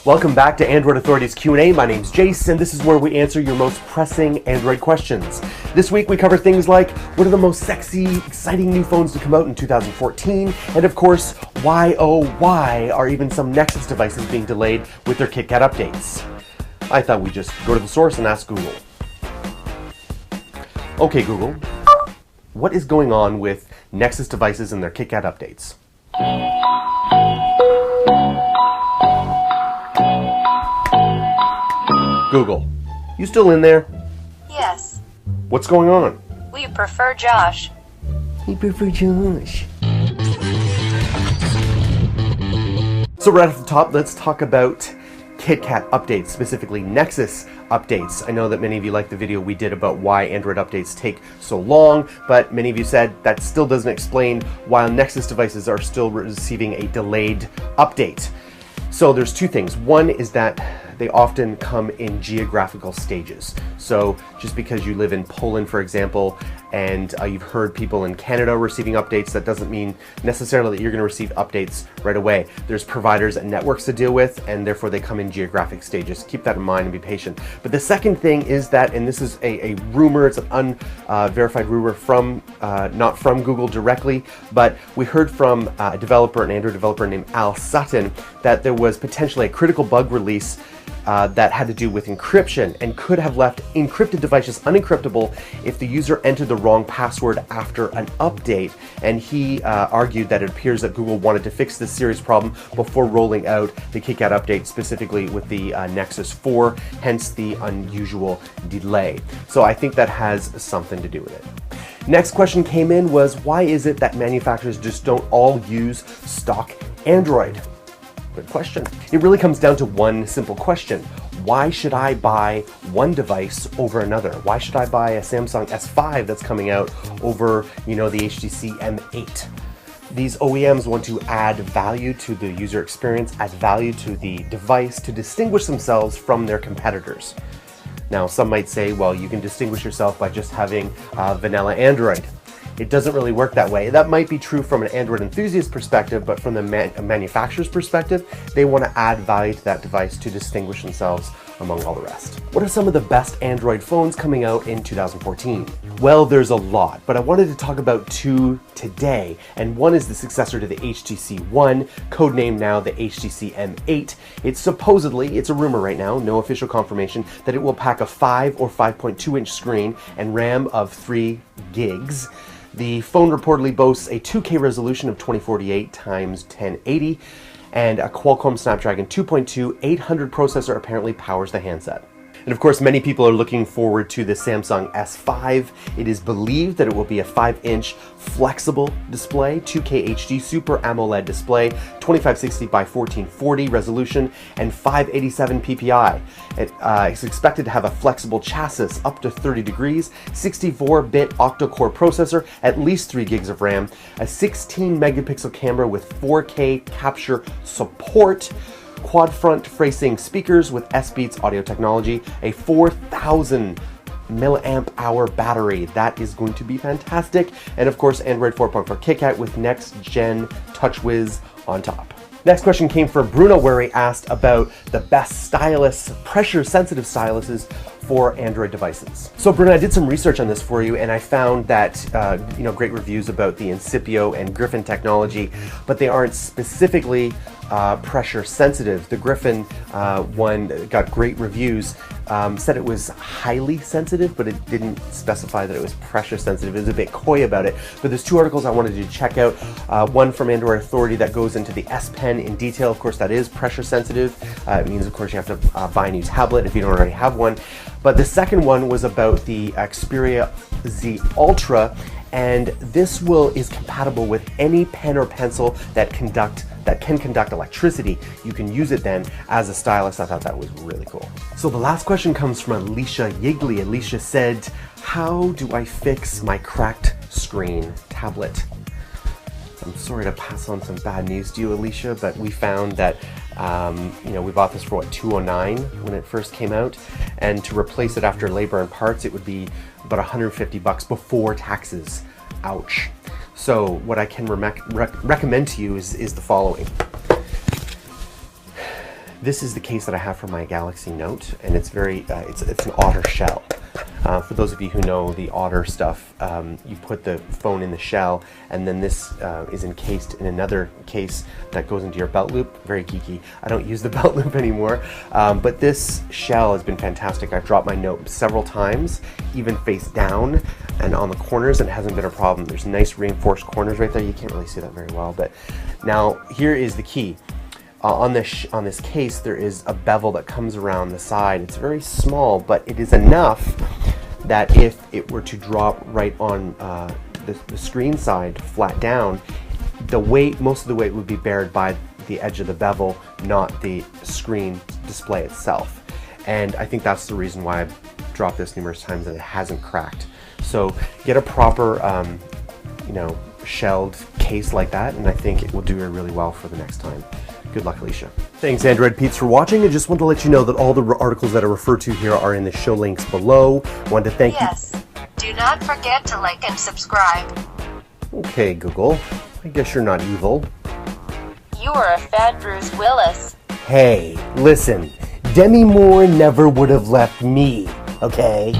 Welcome back to Android Authority's Q&A. My name's Jayce, and this is where we answer your most pressing Android questions. This week we cover things like, what are the most sexy, exciting new phones to come out in 2014? And of course, why are even some Nexus devices being delayed with their KitKat updates? I thought we'd just go to the source and ask Google. Okay, Google, what is going on with Nexus devices and their KitKat updates? Google, you still in there? Yes. What's going on? We prefer Josh. We prefer Josh. So right off the top, let's talk about KitKat updates, specifically Nexus updates. I know that many of you liked the video we did about why Android updates take so long, but many of you said that still doesn't explain why Nexus devices are still receiving a delayed update. So there's two things. One is that they often come in geographical stages. So just because you live in Poland, for example, and you've heard people in Canada receiving updates, that doesn't mean necessarily that you're going to receive updates right away. There's providers and networks to deal with, and therefore they come in geographic stages. Keep that in mind and be patient. But the second thing is that, and this is a rumor, it's an unverified rumor from, not from Google directly, but we heard from a developer, an Android developer named Al Sutton, that there was potentially a critical bug release that had to do with encryption and could have left encrypted devices unencryptable if the user entered the wrong password after an update. And he argued that it appears that Google wanted to fix this serious problem before rolling out the KitKat update, specifically with the Nexus 4, hence the unusual delay. So I think that has something to do with it. Next question came in was, why is it that manufacturers just don't all use stock Android? Good question. It really comes down to one simple question. Why should I buy one device over another? Why should I buy a Samsung S5 that's coming out over, the HTC M8? These OEMs want to add value to the user experience, add value to the device to distinguish themselves from their competitors. Now, some might say, well, you can distinguish yourself by just having vanilla Android. It doesn't really work that way. That might be true from an Android enthusiast perspective, but from the manufacturer's perspective, they want to add value to that device to distinguish themselves among all the rest. What are some of the best Android phones coming out in 2014? Well, there's a lot, but I wanted to talk about two today, and one is the successor to the HTC One, codenamed now the HTC M8. It's a rumor right now, no official confirmation, that it will pack a 5 or 5.2-inch screen and RAM of 3 gigs. The phone reportedly boasts a 2K resolution of 2048 x 1080, and a Qualcomm Snapdragon 2.2 800 processor apparently powers the handset. And of course, many people are looking forward to the Samsung S5. It is believed that it will be a 5-inch flexible display, 2K HD Super AMOLED display, 2560 by 1440 resolution, and 587 PPI. It's expected to have a flexible chassis up to 30 degrees, 64-bit octa-core processor, at least 3 gigs of RAM, a 16-megapixel camera with 4K capture support, quad front facing speakers with S-Beats audio technology, a 4,000 milliamp hour battery. That is going to be fantastic. And of course, Android 4.4 KitKat with next gen TouchWiz on top. Next question came from Bruno, where he asked about the best stylus, pressure sensitive styluses for Android devices. So Bruno, I did some research on this for you, and I found that great reviews about the Incipio and Griffin technology, but they aren't specifically pressure sensitive. The Griffin one got great reviews, said it was highly sensitive, but it didn't specify that it was pressure sensitive. It was a bit coy about it. But there's two articles I wanted you to check out. One from Android Authority that goes into the S Pen in detail. Of course, that is pressure sensitive. It means, of course, you have to buy a new tablet if you don't already have one. But the second one was about the Xperia Z Ultra, and this is compatible with any pen or pencil that can conduct electricity. You can use it then as a stylus. I thought that was really cool. So the last question comes from Alicia Yigley. Alicia said, how do I fix my cracked screen tablet? I'm sorry to pass on some bad news to you, Alicia, but we found that we bought this for $209 when it first came out, and to replace it after labor and parts, it would be about $150 before taxes. Ouch. So what I can recommend to you is the following. This is the case that I have for my Galaxy Note, and it's very, it's an Otter shell. For those of you who know the Otter stuff, you put the phone in the shell, and then this is encased in another case that goes into your belt loop. Very geeky. I don't use the belt loop anymore, but this shell has been fantastic. I've dropped my Note several times, even face down and on the corners, and it hasn't been a problem. There's nice reinforced corners right there. You can't really see that very well, but now here is the key. On this case, there is a bevel that comes around the side. It's very small, but it is enough that if it were to drop right on the screen side, flat down, the weight, most of the weight would be bared by the edge of the bevel, not the screen display itself. And I think that's the reason why I've dropped this numerous times and it hasn't cracked. So get a proper, you know, shelled case like that, and I think it will do really well for the next time. Good luck, Alicia. Thanks, Android Peeps, for watching. I just want to let you know that all the articles that are referred to here are in the show links below. I wanted to thank you. Yes. Do not forget to like and subscribe. Okay, Google. I guess you're not evil. You are a fat Bruce Willis. Hey, listen. Demi Moore never would have left me, okay?